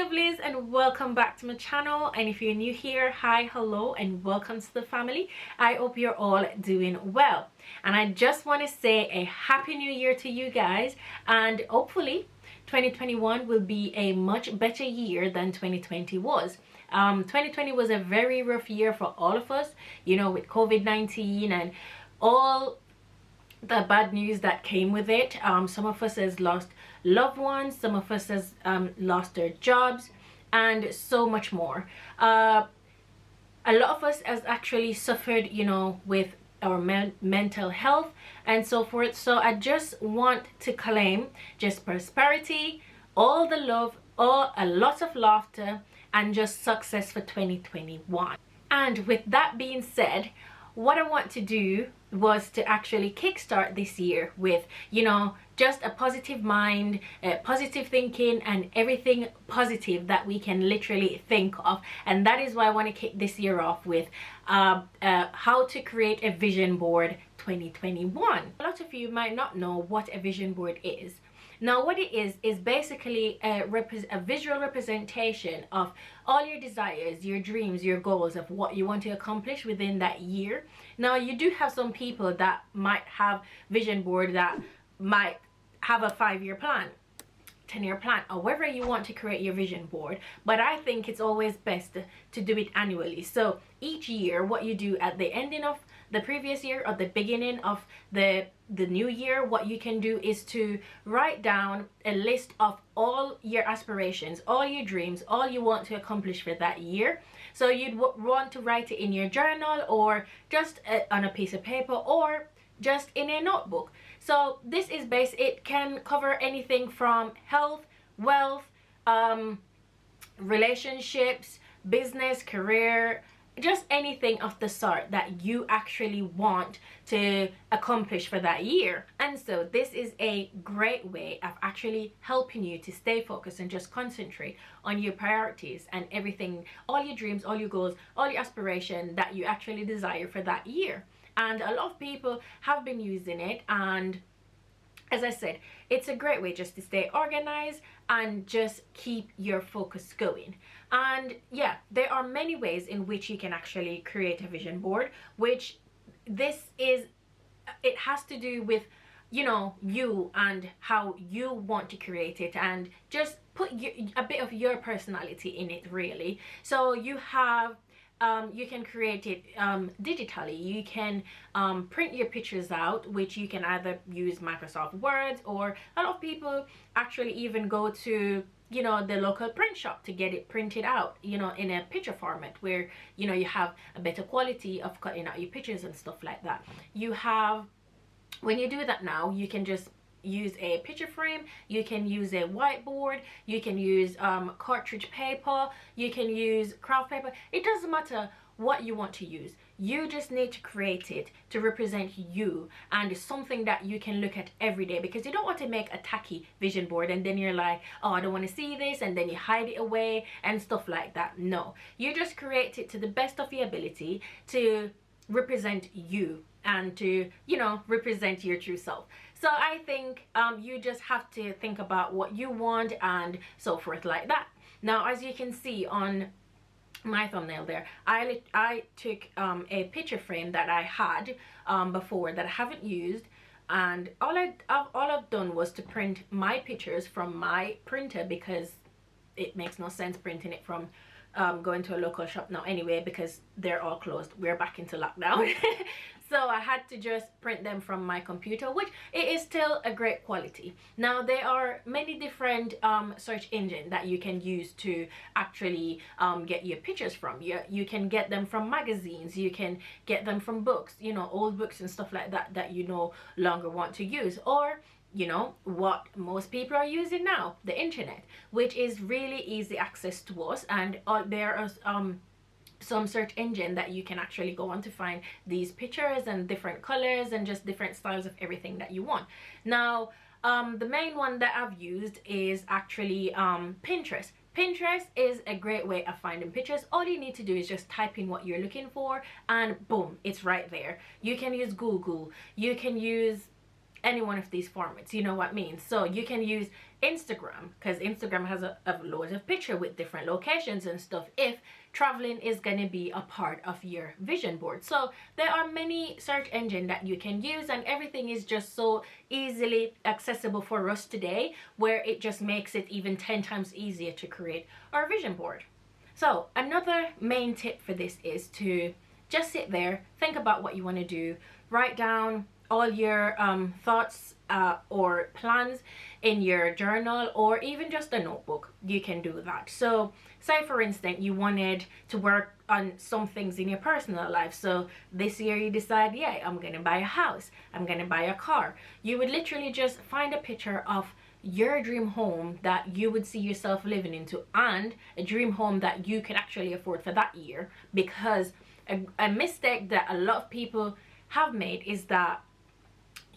lovelies, and welcome back to my channel. And if you're new here, hi, hello, and welcome to the family. I hope you're all doing well, and I just want to say a happy new year to you guys, and hopefully 2021 will be a much better year than 2020 was. 2020 was a very rough year for all of us, you know, with COVID-19 and all the bad news that came with it. Some of us has lost loved ones, some of us has lost their jobs, and so much more. A lot of us has actually suffered, you know, with our mental health and so forth. So I just want to claim just prosperity, all the love, a lot of laughter, and just success for 2021. And with that being said, what I want to do was to actually kickstart this year with, you know, just a positive mind, positive thinking, and everything positive that we can literally think of. And that is why I want to kick this year off with how to create a vision board 2021. A lot of you might not know what a vision board is. Now, what it is basically a visual representation of all your desires, your dreams, your goals of what you want to accomplish within that year. Now, you do have some people that might have vision board that might have a 5-year plan, 10-year plan, however you want to create your vision board. But I think it's always best to do it annually. So each year, what you do at the ending of the previous year or the beginning of the new year, what you can do is to write down a list of all your aspirations, all your dreams, all you want to accomplish for that year. So you'd want to write it in your journal, or just on a piece of paper, or just in a notebook. So this is it can cover anything from health, wealth, relationships, business, career, just anything of the sort that you actually want to accomplish for that year. And so this is a great way of actually helping you to stay focused and just concentrate on your priorities and everything, all your dreams, all your goals, all your aspiration that you actually desire for that year. And a lot of people have been using it, and as I said, it's a great way just to stay organized and just keep your focus going. And yeah, there are many ways in which you can actually create a vision board, which it has to do with, you know, you and how you want to create it, and just put a bit of your personality in it, really. So you have you can create it digitally. You can print your pictures out, which you can either use Microsoft Word, or a lot of people actually even go to, you know, the local print shop to get it printed out, you know, in a picture format where, you know, you have a better quality of cutting out your pictures and stuff like that. You have, when you do that now, you can just use a picture frame, you can use a whiteboard, you can use cartridge paper, you can use craft paper. It doesn't matter what you want to use. You just need to create it to represent you, and it's something that you can look at every day, because you don't want to make a tacky vision board and then you're like, oh, I don't want to see this, and then you hide it away and stuff like that. No, you just create it to the best of your ability to represent you and to, you know, represent your true self. So I think you just have to think about what you want and so forth like that. Now, as you can see on my thumbnail there, I took a picture frame that I had before that I haven't used, and all I've done was to print my pictures from my printer, because it makes no sense printing it from going to a local shop now anyway, because they're all closed. We're back into lockdown. So I had to just print them from my computer, which it is still a great quality. Now, there are many different search engines that you can use to actually get your pictures from. You can get them from magazines, you can get them from books, you know, old books and stuff like that that you no longer want to use, or, you know, what most people are using now, the internet, which is really easy access to us. And there are some search engine that you can actually go on to find these pictures and different colors and just different styles of everything that you want. Now, the main one that I've used is actually Pinterest. Pinterest is a great way of finding pictures. All you need to do is just type in what you're looking for, and boom, it's right there. You can use Google, you can use any one of these formats, you know what I mean. So you can use Instagram, because Instagram has a loads of picture with different locations and stuff, if traveling is going to be a part of your vision board. So there are many search engines that you can use, and everything is just so easily accessible for us today, where it just makes it even 10 times easier to create our vision board. So another main tip for this is to just sit there, think about what you want to do, write down all your thoughts or plans in your journal, or even just a notebook. You can do that. So say for instance you wanted to work on some things in your personal life. So this year you decide, yeah, I'm gonna buy a house, I'm gonna buy a car. You would literally just find a picture of your dream home that you would see yourself living into, and a dream home that you could actually afford for that year. Because a mistake that a lot of people have made is that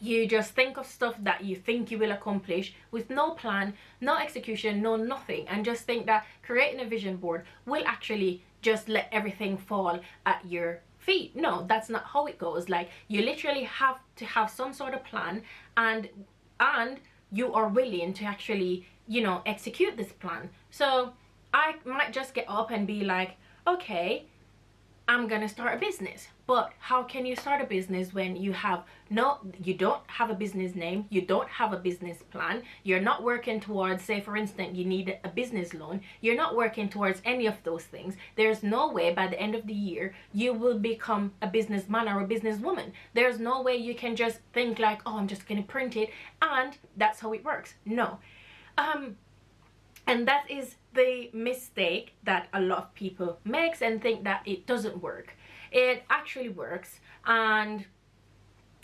you just think of stuff that you think you will accomplish with no plan, no execution, no nothing, and just think that creating a vision board will actually just let everything fall at your feet. No, that's not how it goes. Like, you literally have to have some sort of plan, and you are willing to actually, you know, execute this plan. So I might just get up and be like, okay, I'm gonna start a business. But how can you start a business when you don't have a business name, you don't have a business plan, you're not working towards, say for instance you need a business loan, you're not working towards any of those things. There's no way by the end of the year you will become a businessman or a businesswoman. There's no way you can just think like, oh, I'm just gonna print it and that's how it works. No. And that is the mistake that a lot of people makes, and think that it doesn't work. It actually works, and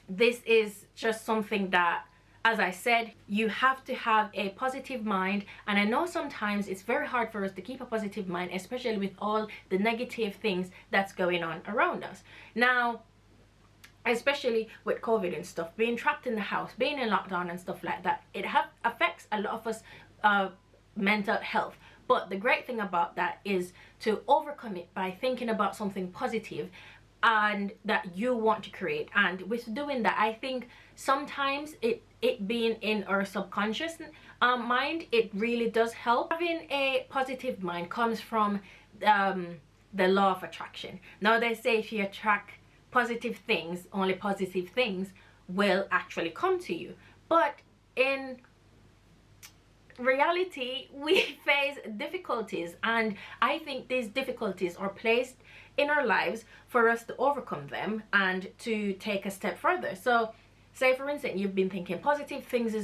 this is just something that, as I said, you have to have a positive mind. And I know sometimes it's very hard for us to keep a positive mind, especially with all the negative things that's going on around us. Now, especially with COVID and stuff, being trapped in the house, being in lockdown and stuff like that, it affects a lot of us mental health. But the great thing about that is to overcome it by thinking about something positive and that you want to create. And with doing that, I think sometimes it being in our subconscious mind, it really does help. Having a positive mind comes from the law of attraction. Now they say if you attract positive things, only positive things will actually come to you. But in reality, we face difficulties, and I think these difficulties are placed in our lives for us to overcome them and to take a step further. So say for instance you've been thinking positive, things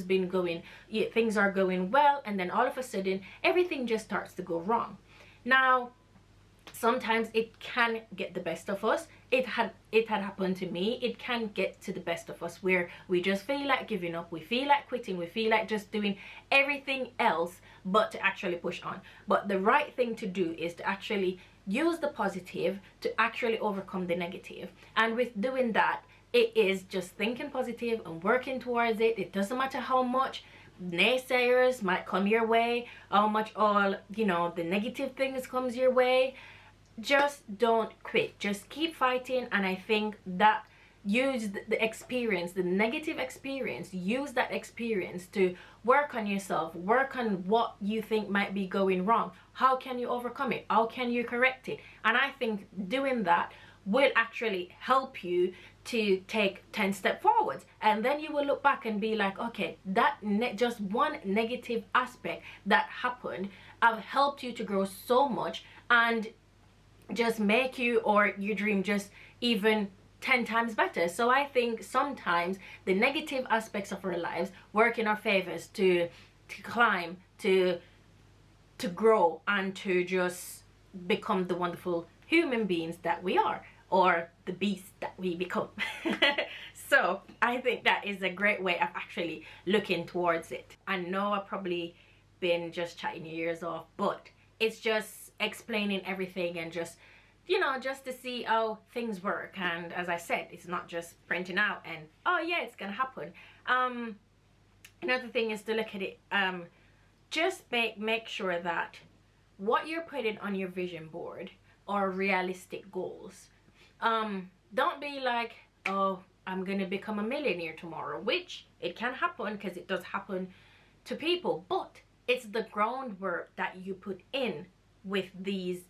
are going well, and then all of a sudden everything just starts to go wrong. Now sometimes it can get the best of us. It had happened to me. It can get to the best of us where we just feel like giving up, we feel like quitting, we feel like just doing everything else but to actually push on. But the right thing to do is to actually use the positive to actually overcome the negative. And with doing that, it is just thinking positive and working towards it. It doesn't matter how much naysayers might come your way, how much all, you know, the negative things comes your way. Just don't quit, just keep fighting. And I think that use the experience, the negative experience, use that experience to work on yourself, work on what you think might be going wrong. How can you overcome it? How can you correct it? And I think doing that will actually help you to take 10 steps forward, and then you will look back and be like, okay, that just one negative aspect that happened have helped you to grow so much and just make you or your dream just even 10 times better. So I think sometimes the negative aspects of our lives work in our favors to climb, to grow, and to just become the wonderful human beings that we are, or the beast that we become. So I think that is a great way of actually looking towards it. I know I've probably been just chatting your ears off, but it's just explaining everything and just, you know, just to see how things work. And as I said, it's not just printing out and, oh yeah, it's gonna happen. Another thing is to look at it, just make sure that what you're putting on your vision board are realistic goals. Don't be like, oh, I'm gonna become a millionaire tomorrow, which it can happen, because it does happen to people, but it's the groundwork that you put in with these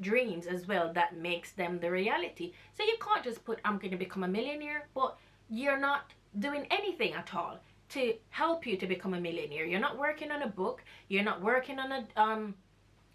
dreams as well that makes them the reality. So you can't just put, I'm going to become a millionaire, but you're not doing anything at all to help you to become a millionaire. You're not working on a book, you're not working on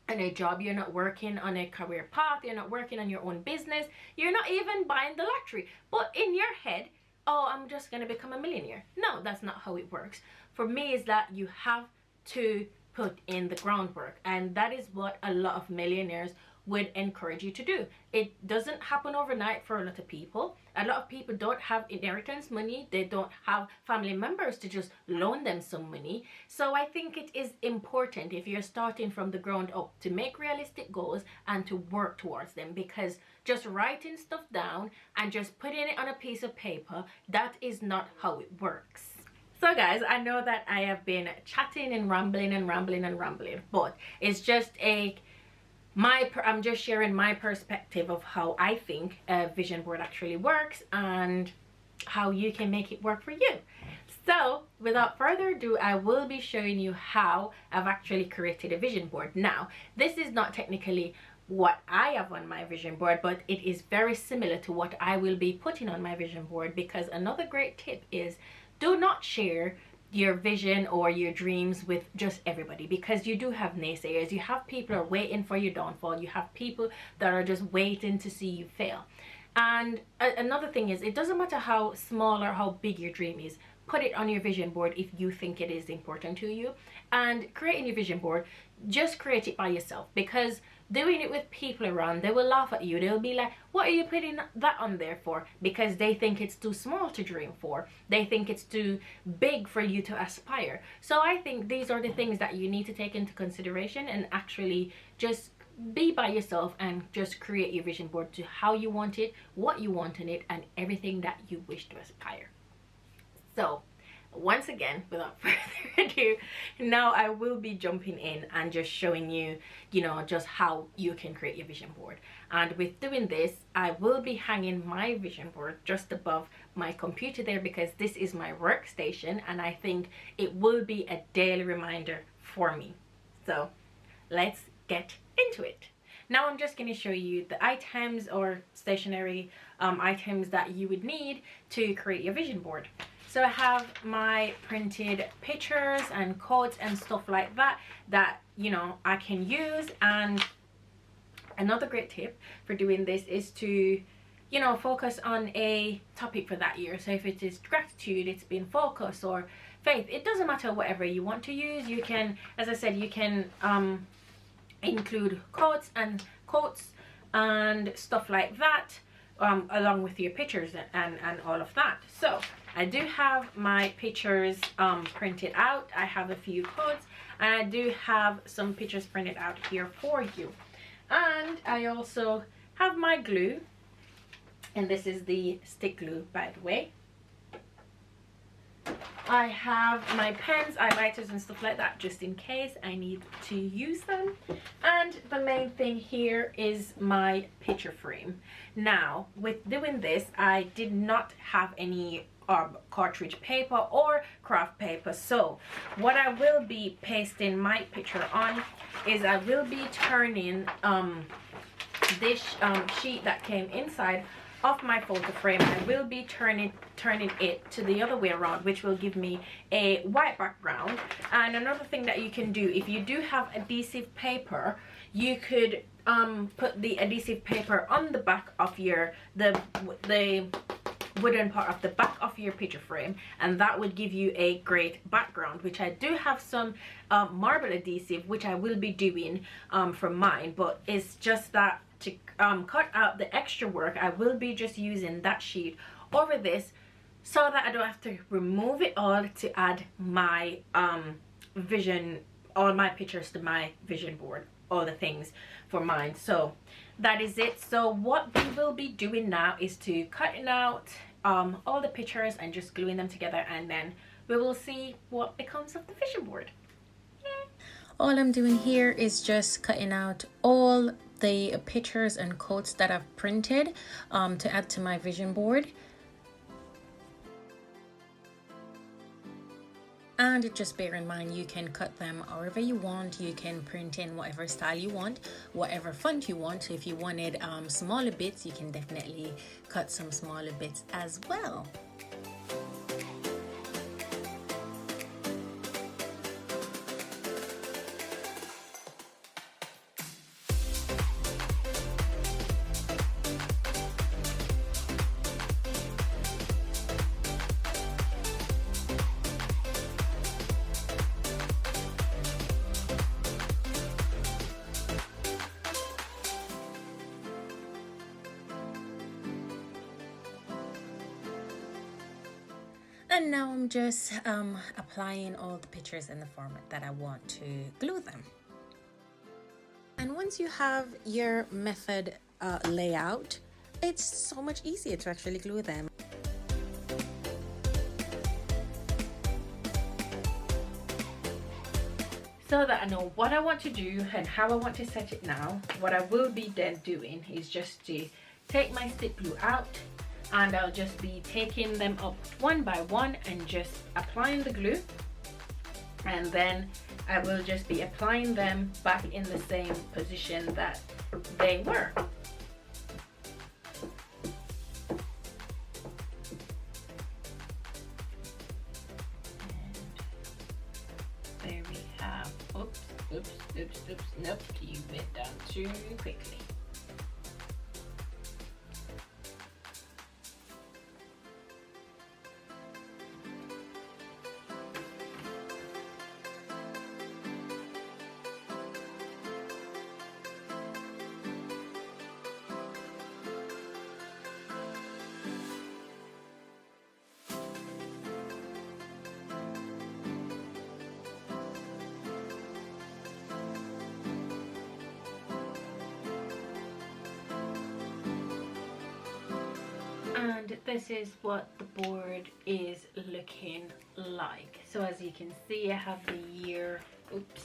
a job, you're not working on a career path, you're not working on your own business, you're not even buying the lottery. But in your head, oh, I'm just gonna become a millionaire. No, that's not how it works. For me, is that you have to put in the groundwork, and that is what a lot of millionaires would encourage you to do. It doesn't happen overnight for a lot of people. A lot of people don't have inheritance money, they don't have family members to just loan them some money. So I think it is important, if you're starting from the ground up, to make realistic goals and to work towards them, because just writing stuff down and just putting it on a piece of paper, that is not how it works. So guys, I know that I have been chatting and rambling and rambling and rambling, but it's just I'm just sharing my perspective of how I think a vision board actually works and how you can make it work for you. So without further ado, I will be showing you how I've actually created a vision board. Now, this is not technically what I have on my vision board, but it is very similar to what I will be putting on my vision board, because another great tip is, do not share your vision or your dreams with just everybody, because you do have naysayers. You have people who are waiting for your downfall. You have people that are just waiting to see you fail. And another thing is, it doesn't matter how small or how big your dream is, put it on your vision board if you think it is important to you. And creating your vision board, just create it by yourself, because doing it with people around, they will laugh at you. They'll be like, what are you putting that on there for? Because they think it's too small to dream for. They think it's too big for you to aspire. So I think these are the things that you need to take into consideration, and actually just be by yourself and just create your vision board to how you want it, what you want in it, and everything that you wish to aspire. So once again, without further ado, now I will be jumping in and just showing you, just how you can create your vision board. And with doing this, I will be hanging my vision board just above my computer there, because this is my workstation, and I think it will be a daily reminder for me. So let's get into it. Now I'm just going to show you the items or stationery items that you would need to create your vision board. So I have my printed pictures and quotes and stuff like that I can use. And another great tip for doing this is to focus on a topic for that year. So if it is gratitude, it's been focus, or faith, it doesn't matter, whatever you want to use. You can, as I said, you can include quotes and stuff like that along with your pictures and all of that. So I do have my pictures printed out. I have a few quotes, and I do have some pictures printed out here for you. And I also have my glue, and this is the stick glue, by the way. I have my pens, highlighters and stuff like that, just in case I need to use them. And the main thing here is my picture frame. Now, with doing this, I did not have any cartridge paper or craft paper. So what I will be pasting my picture on is, I will be turning this sheet that came inside of my photo frame. I will be turning it to the other way around, which will give me a white background. And another thing that you can do, if you do have adhesive paper, you could put the adhesive paper on the back of the wooden part of the back of your picture frame, and that would give you a great background, which I do have some marble adhesive, which I will be doing from mine, but it's just that to cut out the extra work, I will be just using that sheet over this, so that I don't have to remove it all to add my all my pictures to my vision board, all the things for mine. So that is it. So what we will be doing now is to cutting out all the pictures and just gluing them together, and then we will see what becomes of the vision board. All I'm doing here is just cutting out all the pictures and quotes that I've printed to add to my vision board. And just bear in mind, you can cut them however you want. You can print in whatever style you want, whatever font you want. So if you wanted smaller bits, you can definitely cut some smaller bits as well. And now I'm just applying all the pictures in the format that I want to glue them. And once you have your method layout, it's so much easier to actually glue them. So that I know what I want to do and how I want to set it now, what I will be then doing is just to take my stick glue out, and I'll just be taking them up one by one and just applying the glue, and then I will just be applying them back in the same position that they were. And there we have, oops, nope, you went down too quickly. And this is what the board is looking like. So as you can see, I have the year, oops,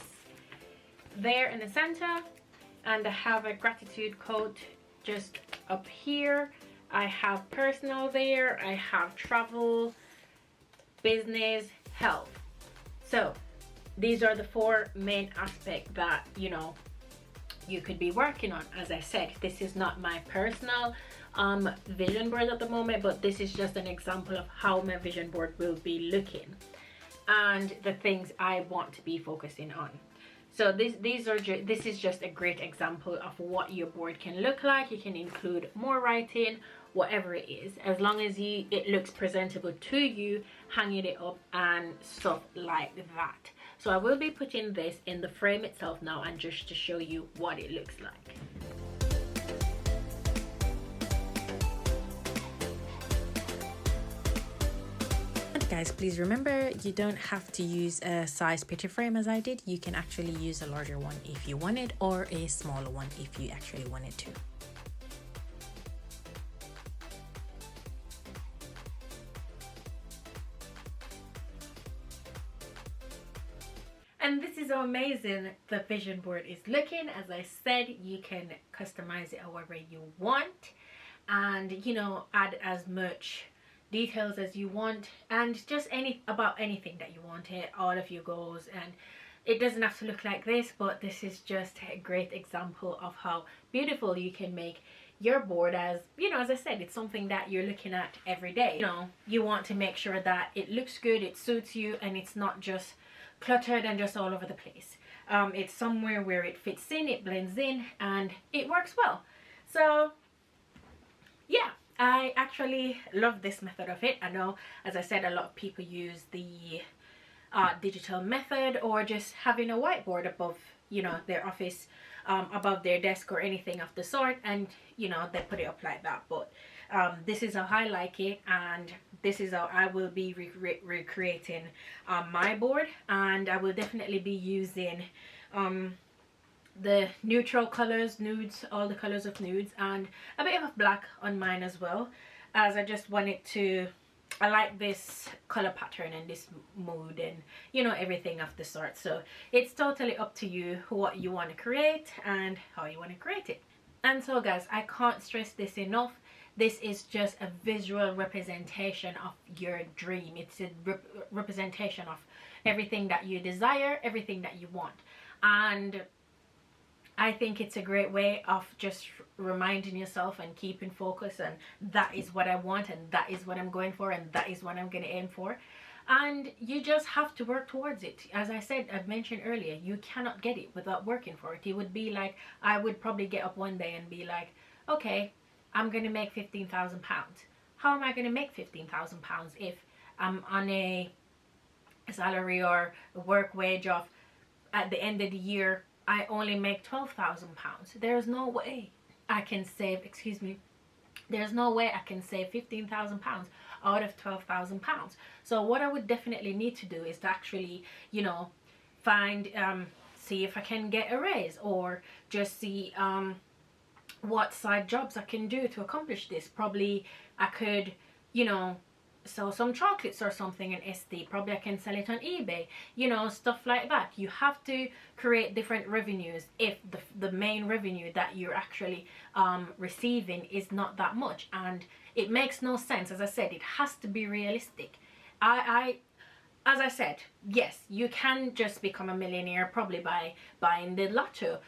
there in the center, and I have a gratitude quote just up here. I have personal there, I have travel, business, health. So these are the four main aspects that, you know, you could be working on. As I said, this is not my personal vision board at the moment, but this is just an example of how my vision board will be looking and the things I want to be focusing on. So this is just a great example of what your board can look like. You can include more writing, whatever it is, as long as it looks presentable to you, hanging it up and stuff like that. So I will be putting this in the frame itself now, and just to show you what it looks like. Guys, please remember, you don't have to use a size picture frame as I did. You can actually use a larger one if you wanted, or a smaller one if you actually wanted to. And this is how amazing the vision board is looking. As I said, you can customize it however you want, and, you know, add as much details as you want, and just about anything that you want it, all of your goals. And it doesn't have to look like this, but this is just a great example of how beautiful you can make your board. As you know, as I said, it's something that you're looking at every day. You know, you want to make sure that it looks good, it suits you, and it's not just cluttered and just all over the place. It's somewhere where it fits in, it blends in, and it works well. So yeah, I actually love this method of it. I know, as I said, a lot of people use the digital method, or just having a whiteboard above, you know, their office, above their desk or anything of the sort, and, you know, they put it up like that. But this is how I like it, and this is how I will be recreating my board. And I will definitely be using the neutral colors, nudes, all the colors of nudes, and a bit of black on mine as well, as I just want it to, I like this color pattern and this mood and, you know, everything of the sort. So it's totally up to you what you want to create and how you want to create it. And so guys, I can't stress this enough. This is just a visual representation of your dream. It's a representation of everything that you desire, everything that you want. And I think it's a great way of just reminding yourself and keeping focus, and that is what I want, and that is what I'm going for, and that is what I'm going to aim for. And you just have to work towards it. As I said, I've mentioned earlier, you cannot get it without working for it. It would be like, I would probably get up one day and be like, okay, I'm going to make £15,000. How am I going to make £15,000 if I'm on a salary or a work wage of, at the end of the year, I only make £12,000? There's no way I can save, excuse me, there's no way I can save £15,000 out of £12,000. So what I would definitely need to do is to actually, you know, find, see if I can get a raise, or just see what side jobs I can do to accomplish this. Probably I could, you know, sell some chocolates or something in SD. Probably I can sell it on eBay, you know, stuff like that. You have to create different revenues if the main revenue that you're actually receiving is not that much. And it makes no sense. As I said, it has to be realistic. As I said, yes, you can just become a millionaire probably by buying the lotto.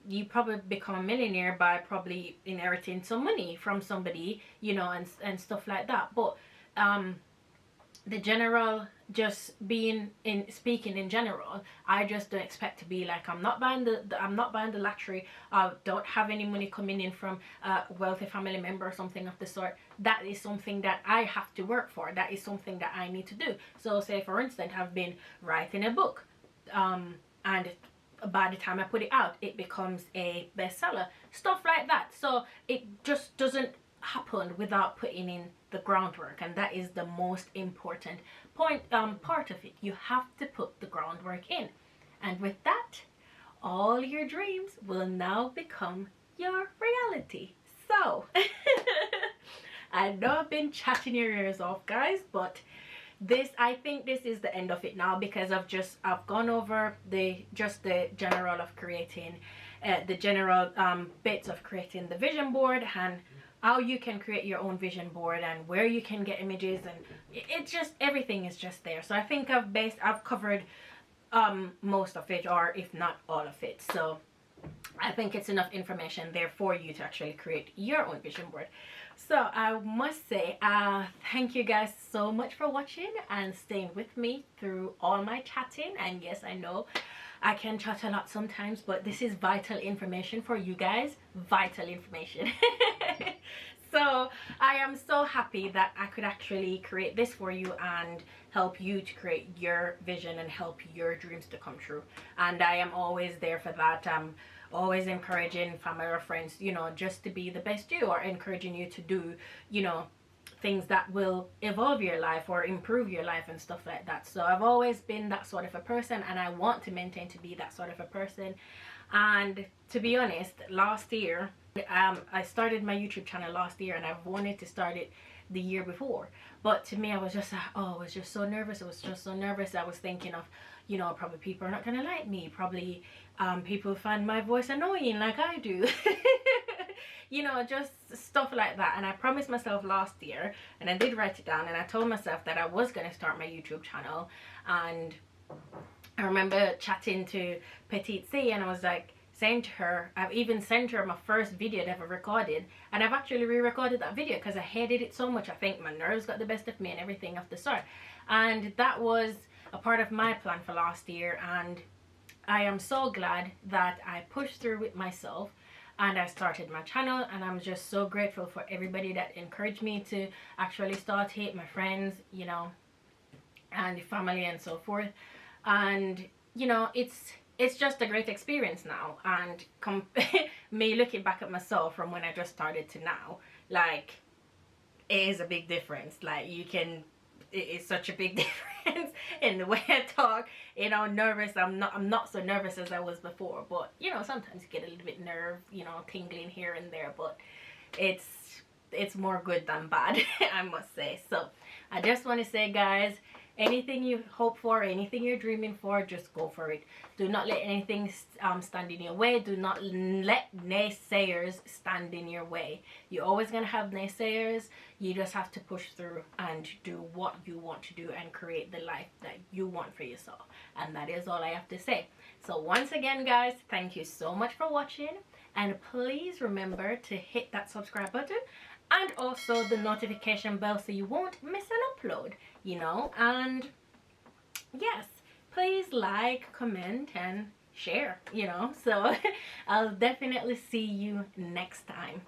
You probably become a millionaire by probably inheriting some money from somebody, you know, and stuff like that. But the general, just speaking in general, I just don't expect to be like, I'm not buying the lottery. I don't have any money coming in from a wealthy family member or something of the sort. That is something that I have to work for. That is something that I need to do. So say for instance, I've been writing a book, and by the time I put it out, it becomes a bestseller, stuff like that. So it just doesn't happen without putting in the groundwork, and that is the most important part of it. You have to put the groundwork in, and with that, all your dreams will now become your reality. So I know I've been chatting your ears off, guys, but I think this is the end of it now, because I've gone over the general of creating the general bits of creating the vision board, and how you can create your own vision board, and where you can get images, and it's just, everything is just there. So I think I've covered most of it, or if not all of it. So I think it's enough information there for you to actually create your own vision board. So I must say, thank you guys so much for watching and staying with me through all my chatting. And yes, I know I can chat a lot sometimes, but this is vital information for you guys. Vital information. So I am so happy that I could actually create this for you and help you to create your vision and help your dreams to come true. And I am always there for that. I'm always encouraging family or friends, you know, just to be the best you, or encouraging you to do, you know, things that will evolve your life or improve your life and stuff like that. So I've always been that sort of a person, and I want to maintain to be that sort of a person. And to be honest, last year, I started my YouTube channel last year, and I've wanted to start it the year before. But to me, I was just I was just so nervous. I was just so nervous. I was thinking of, you know, probably people are not gonna like me. Probably people find my voice annoying like I do. You know, just stuff like that. And I promised myself last year, and I did write it down, and I told myself that I was going to start my YouTube channel. And I remember chatting to Petite C, and I was like saying to her, I've even sent her my first video that I've ever recorded, and I've actually re-recorded that video because I hated it so much. I think my nerves got the best of me and everything of the sort. And that was a part of my plan for last year, and I am so glad that I pushed through with myself and I started my channel. And I'm just so grateful for everybody that encouraged me to actually start it, my friends, you know, and family and so forth. And you know, it's just a great experience now. And me looking back at myself from when I just started to now, like, it is a big difference. Like, you can, it is such a big difference in the way I talk. You know, nervous, I'm not so nervous as I was before, but you know, sometimes you get a little bit you know, tingling here and there, but it's more good than bad, I must say. So I just want to say, guys, Anything you hope for, anything you're dreaming for, just go for it. Do not let anything stand in your way. Do not let naysayers stand in your way. You're always going to have naysayers. You just have to push through and do what you want to do and create the life that you want for yourself. And that is all I have to say. So once again, guys, thank you so much for watching. And please remember to hit that subscribe button and also the notification bell so you won't miss an upload, you know. And yes, please like, comment, and share, you know. So I'll definitely see you next time.